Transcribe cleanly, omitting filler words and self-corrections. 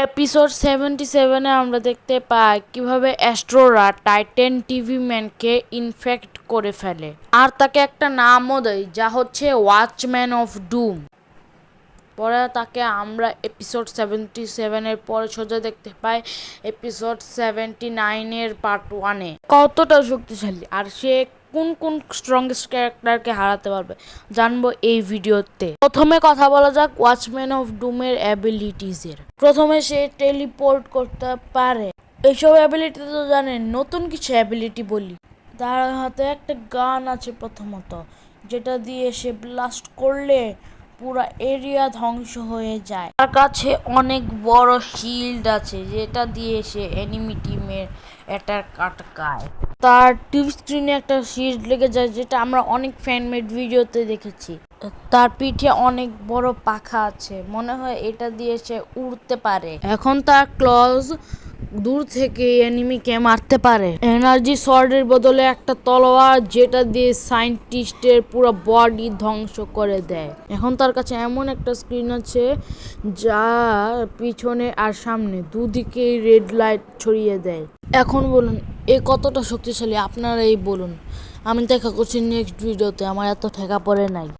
Episode 77-এ আমরা দেখতে পাই কিভাবে অ্যাস্ট্রোরা টাইটান টিভি ম্যানকে ইনফেক্ট করে ফেলে আর তাকে একটা নামও দেয় যা হচ্ছে ওয়াচম্যান অফ ডুম। পরে তাকে আমরা এপিসোড 77-এর পরে সোজা দেখতে পাই এপিসোড 79-এর পার্ট 1-এ কতটা শক্তিশালী আর সে কোন কোন স্ট্রংগেস্ট ক্যারেক্টারকে হারাতে পারবে জানবো এই ভিডিওতে। প্রথমে কথা বলা যাক ওয়াচম্যান অফ ডুমের অ্যাবিলিটিজের। প্রথমে সে টেলিপোর্ট করতে পারে। এইসব অ্যাবিলিটি তো জানেন, নতুন কিছু অ্যাবিলিটি বলি। তার হাতে একটা গান আছে প্রথমত, যেটা দিয়ে সে ব্লাস্ট করলে পুরো এরিয়া ধ্বংস হয়ে যায়। তার কাছে অনেক বড় শিল্ড আছে যেটা দিয়ে সে এনিমি টিমের অ্যাটাক আটকায়। তার টিভি স্ক্রিনে একটা শিল্ড লেগে যায় যেটা আমরা অনেক ফ্যানমেড ভিডিওতে দেখেছি। তার পিঠে অনেক বড় পাখা আছে, মনে হয় এটা দিয়ে সে উড়তে পারে। এখন তার ক্লজ দূর থেকে এনিমিকে মারতে পারে। এনার্জি সর্ডের বদলে একটা তলোয়ার যেটা দিয়ে সায়েন্টিস্টের পুরো বডি ধ্বংস করে দেয়। এখন তার কাছে এমন একটা স্ক্রিন আছে যা পিছনে আর সামনে দুদিকেই রেড লাইট ছড়িয়ে দেয়। এখন বলুন এ কতটা শক্তিশালী, আপনারাই বলুন। আমি দেখা করছি নেক্সট ভিডিওতে, আমার এত ঠেকা পড়ে নাই।